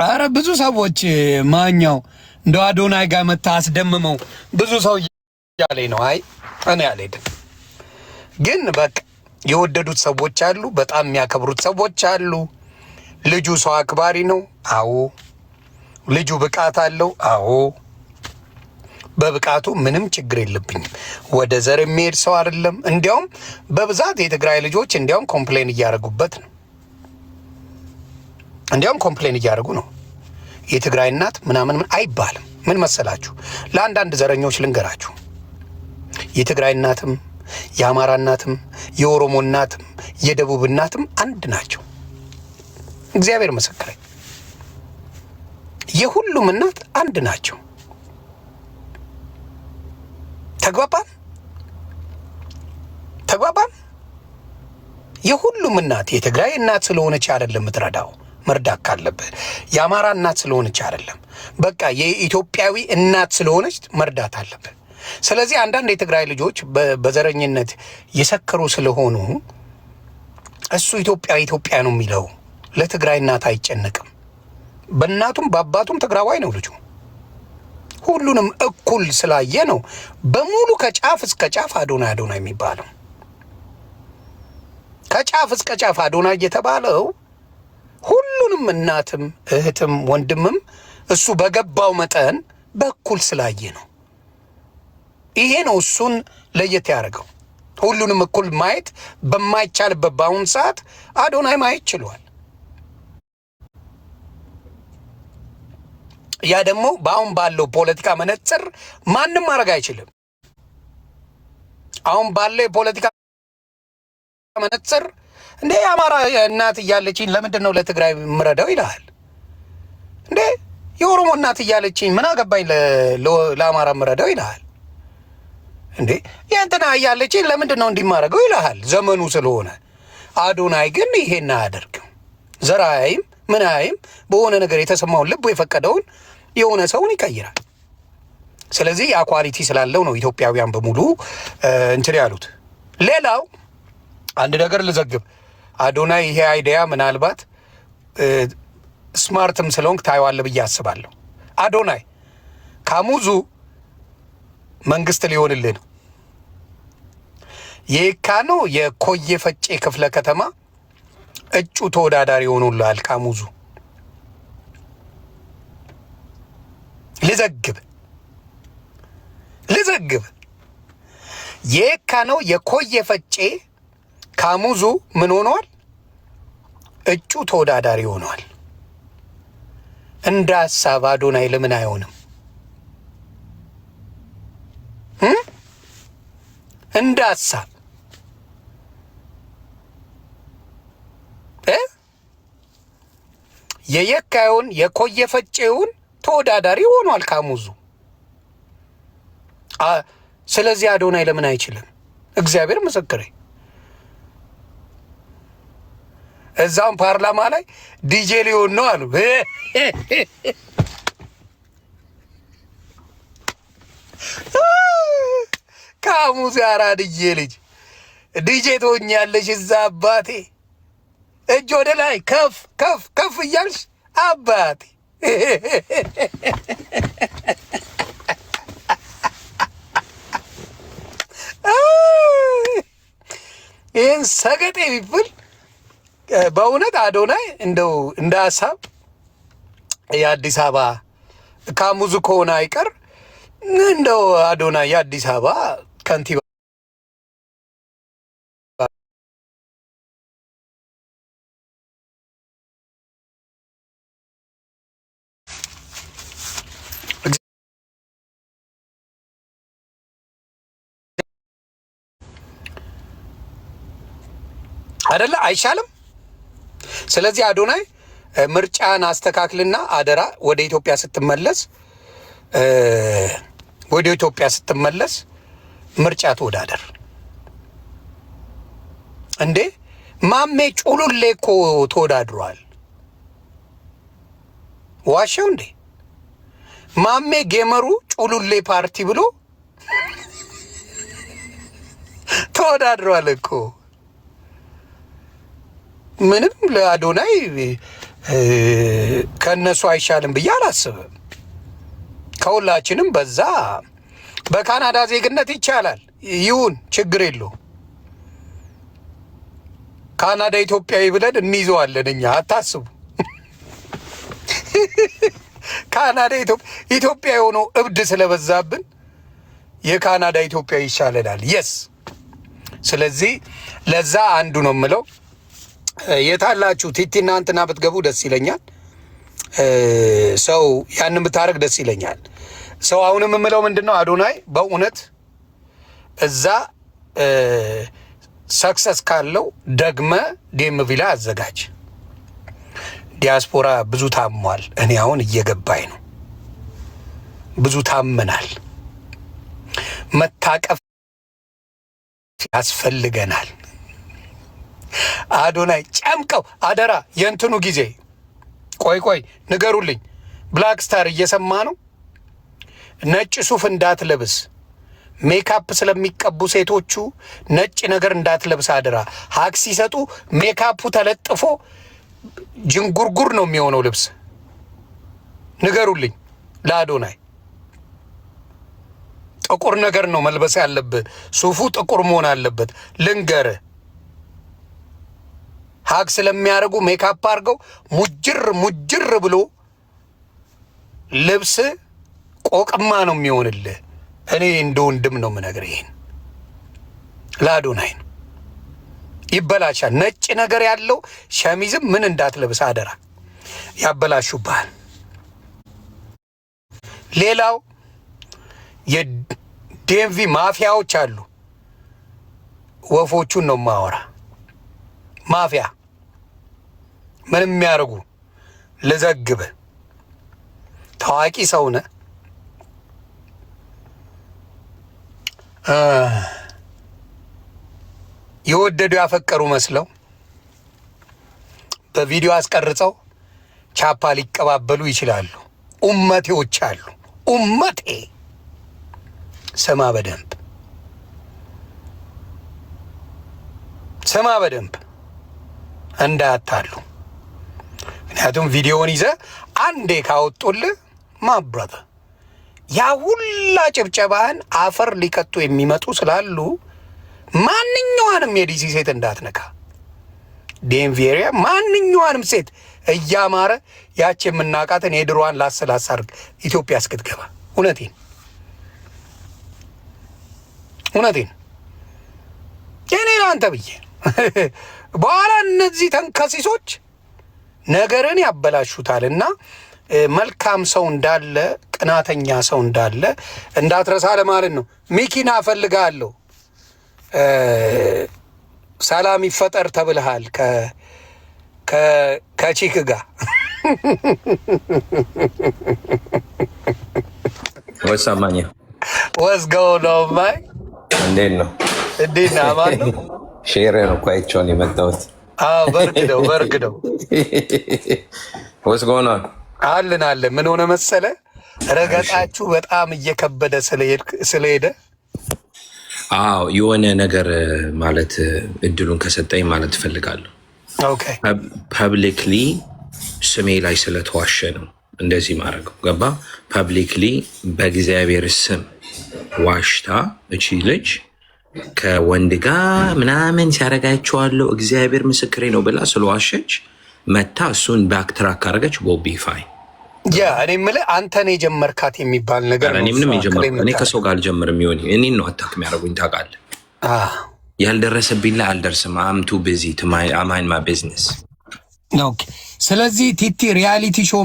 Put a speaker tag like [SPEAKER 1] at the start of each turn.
[SPEAKER 1] አረ ብዙ ሰዎች ማኛው እንደ አዶናይ ጋር መታ አስደምመው ብዙ ሰው ያለኝ ነው። አይ እኔ አልሄድም፣ ግን በቃ የወደዱት ሰዎች አሉ፣ በጣም የሚያከብሩት ሰዎች አሉ። ልጁ ሰው አክባሪ ነው። አዎ። ልጁ ብቃት አለው። አዎ። በብቃቱ ምንም ችግር የለብኝም። ወደ ዘር የሚሄድ ሰው አይደለም። እንዲያውም በብዛት የትግራይ ልጆች እንዲያውም ኮምፕሌን እያደረጉበት ነው። እንዲያውም ኮምፕሌን እያደረጉ ነው። የትግራይ እናት ምናምን አይባልም። ምን መሰላችሁ? ለአንዳንድ ዘረኞች ልንገራችሁ። የትግራይ እናትም የአማራ እናትም የኦሮሞ እናትም የደቡብ እናትም አንድ ናቸው። እግዚአብሔር መሰከረኝ። የሁሉም እናት አንድ ናቸው። ተግባባን። የሁሉም እናት የትግራይ እናት ስለሆነች አይደለም የምትረዳው፣ መርዳት ካለብህ የአማራ እናት ስለሆነች አይደለም፣ በቃ የኢትዮጵያዊ እናት ስለሆነች መርዳት አለብህ። ስለዚህ አንዳንድ የትግራይ ልጆች በዘረኝነት የሰከሩ ስለሆኑ እሱ ኢትዮጵያ ነው የሚለው ለትግራይ እናት አይጨነቅም። በእናቱም በአባቱም ትግራዋይ ነው ልጁ። ሁሉንም እኩል ስላየ ነው በሙሉ ከጫፍ እስከ ጫፍ አዶናይ የሚባለው። ከጫፍ እስከ ጫፍ አዶናይ የተባለው ሁሉንም እናትም እህትም ወንድምም እሱ በገባው መጠን በእኩል ስላየ ነው። ይሄ ነው እሱን ለየት ያደረገው። ሁሉንም እኩል ማየት በማይቻልበት በአሁን ሰዓት አዶናይ ማየት ችሏል። ያ ደግሞ በአሁን ባለው ፖለቲካ መነጽር ማንም ማድረግ አይችልም። አሁን ባለው የፖለቲካ መነጽር እንዴ የአማራ እናት እያለችኝ ለምንድን ነው ለትግራይ ምረዳው ይልሃል። እንዴ የኦሮሞ እናት እያለችኝ ምን አገባኝ ለአማራ ምረዳው ይልሃል። እንዴ የእንትና እያለችኝ ለምንድን ነው እንዲማረገው ይልሃል። ዘመኑ ስለሆነ። አዶናይ ግን ይሄን አያደርግም። ዘራይም ምን አይም በሆነ ነገር የተሰማውን ልቡ የፈቀደውን የሆነ ሰውን ይቀይራል። ስለዚህ አኳሊቲ ስላለው ነው ኢትዮጵያውያን በሙሉ እንትን ያሉት። ሌላው አንድ ነገር ልዘግብ። አዶናይ ይሄ አይዲያ ምናልባት ስማርትም ስለሆንክ ታየዋለህ ብዬ አስባለሁ። አዶናይ ካሙዙ መንግስት ሊሆንልህ ነው። የካ ነው የኮየ ፈጬ ክፍለ ከተማ እጩ ተወዳዳሪ ሆኖልሃል ካሙዙ። ልዘግብ የካ ነው የኮየ ፈጬ ካሙዙ ምን ሆኗል? እጩ ተወዳዳሪ ሆኗል። እንደ ሀሳብ አዶናይ ለምን አይሆንም? እንደ ሀሳብ የየካውን የኮየ ፈጬውን ተወዳዳሪ ሆኗል ካሙዙ። ስለዚህ አዶናይ ለምን አይችልም? እግዚአብሔር ምስክሬ። እዛም ፓርላማ ላይ ዲጄ ሊሆን ነው አሉ። ካሙዙ አራድዬ ልጅ ዲጄ ትሆኛለሽ እዛ አባቴ። እጅ ወደ ላይ ከፍ ከፍ ከፍ እያልሽ አባቴ። ይህን ሰገጤ ቢብል በእውነት አዶናይ እንደው እንደ ሀሳብ የአዲስ አበባ ካሙዙ ከሆነ አይቀር እንደው አዶናይ የአዲስ አበባ ከንቲባ አይደለ? አይሻልም? ስለዚህ አዶናይ ምርጫን አስተካክልና አደራ ወደ ኢትዮጵያ ስትመለስ ምርጫ ተወዳደር። እንዴ ማሜ ጩሉሌ እኮ ተወዳድሯል። ዋሻው እንዴ ማሜ ጌመሩ ጩሉሌ ፓርቲ ብሎ ተወዳድሯል እኮ። ምንም ለአዶናይ ከእነሱ አይሻልም ብዬ አላስብም። ከሁላችንም በዛ በካናዳ ዜግነት ይቻላል ይሁን፣ ችግር የለው። ካናዳ ኢትዮጵያዊ ብለን እንይዘዋለን እኛ፣ አታስቡ። ካናዳ ኢትዮጵያ የሆነው እብድ ስለበዛብን የካናዳ ኢትዮጵያ ይሻለናል። የስ ስለዚህ ለዛ አንዱ ነው የምለው። የታላችሁ ቲቲና እንትና ብትገቡ ደስ ይለኛል። ሰው ያንን ብታረግ ደስ ይለኛል። ሰው አሁንም የምለው ምንድን ነው አዶናይ በእውነት እዛ ሰክሰስ ካለው ደግመ ዴምቪ ላይ አዘጋጅ። ዲያስፖራ ብዙ ታሟል። እኔ አሁን እየገባኝ ነው። ብዙ ታመናል። መታቀፍ ያስፈልገናል። አዶናይ ጨምቀው አደራ። የእንትኑ ጊዜ ቆይ ንገሩልኝ። ብላክ ስታር እየሰማ ነው። ነጭ ሱፍ እንዳትለብስ፣ ሜካፕ ስለሚቀቡ ሴቶቹ ነጭ ነገር እንዳትለብስ አደራ። ሀክ ሲሰጡ ሜካፑ ተለጥፎ ጅንጉርጉር ነው የሚሆነው ልብስ። ንገሩልኝ ለአዶናይ። ጥቁር ነገር ነው መልበስ ያለብህ። ሱፉ ጥቁር መሆን አለበት። ልንገርህ፣ ሀክ ስለሚያደርጉ ሜካፕ አድርገው ሙጅር ብሎ ልብስ ቆቅማ ነው የሚሆንልህ። እኔ እንደ ወንድም ነው የምነግርህ። ይሄን ለአዶናይ ነው። ይበላሻል። ነጭ ነገር ያለው ሸሚዝም ምን እንዳትለብስ አደራ፣ ያበላሹብሃል። ሌላው የዴንቪ ማፊያዎች አሉ። ወፎቹን ነው ማወራ። ማፊያ ምን የሚያደርጉ ልዘግብ። ታዋቂ ሰው ነህ። የወደዱ ያፈቀሩ መስለው በቪዲዮ አስቀርጸው ቻፓ ሊቀባበሉ ይችላሉ። ኡመቴዎች አሉ። ኡመቴ ስማ በደንብ እንዳያታሉ። ምክንያቱም ቪዲዮውን ይዘ አንዴ ካወጡልህ ማብራተ ያ ሁላ ጭብጨባህን አፈር ሊቀጡ የሚመጡ ስላሉ ማንኛዋንም የዲሲ ሴት እንዳትነካ። ዴንቪ ኤሪያ ማንኛዋንም ሴት እያማረ ያች የምናቃትን የድሮዋን ላሰላሳርግ ኢትዮጵያ እስክትገባ። እውነቴን የኔ አንተ ብዬ በኋላ እነዚህ ተንከሲሶች ነገርን ያበላሹታል። እና መልካም ሰው እንዳለ ቅናተኛ ሰው እንዳለ እንዳትረሳ ለማለት ነው። ሚኪና እፈልግሃለሁ። ሰላም ይፈጠር ተብልሃል ከቺክ ጋር
[SPEAKER 2] ወሳማኛ
[SPEAKER 1] ወስገው ነው ማይ
[SPEAKER 2] እንዴት ነው?
[SPEAKER 1] አማን ነው።
[SPEAKER 2] ሼር ነው እኮ አይቼውን የመጣሁት።
[SPEAKER 1] በርግደው
[SPEAKER 2] ወስ ጎና
[SPEAKER 1] አለን ምን ሆነ መሰለ፣ ረገጣችሁ በጣም እየከበደ ስለሄደ
[SPEAKER 2] የሆነ ነገር ማለት እድሉን ከሰጠኝ ማለት እፈልጋለሁ። ፐብሊክሊ ስሜ ላይ ስለተዋሸ ነው እንደዚህ ማድረገው። ገባ? ፐብሊክሊ በእግዚአብሔር ስም ዋሽታ እቺ ልጅ ከወንድ ጋር ምናምን ሲያረጋቸዋለሁ እግዚአብሔር ምስክሬ ነው ብላ ስለዋሸች መታ እሱን ባክትራክ ካረገች ቦቢ ፋይን።
[SPEAKER 1] እኔ የምልህ አንተን የጀመርካት የሚባል ነገር ነው።
[SPEAKER 2] እኔ ከሰው ጋር አልጀምርም። ይሆን እኔን ነው አታክ የሚያደርጉኝ ታውቃለህ። ያልደረሰብኝ ላይ አልደርስም። አምቱ ቢዚ ቱ ማይንድ ማይ ቢዝነስ።
[SPEAKER 1] ስለዚህ ቲቲ ሪያሊቲ ሾው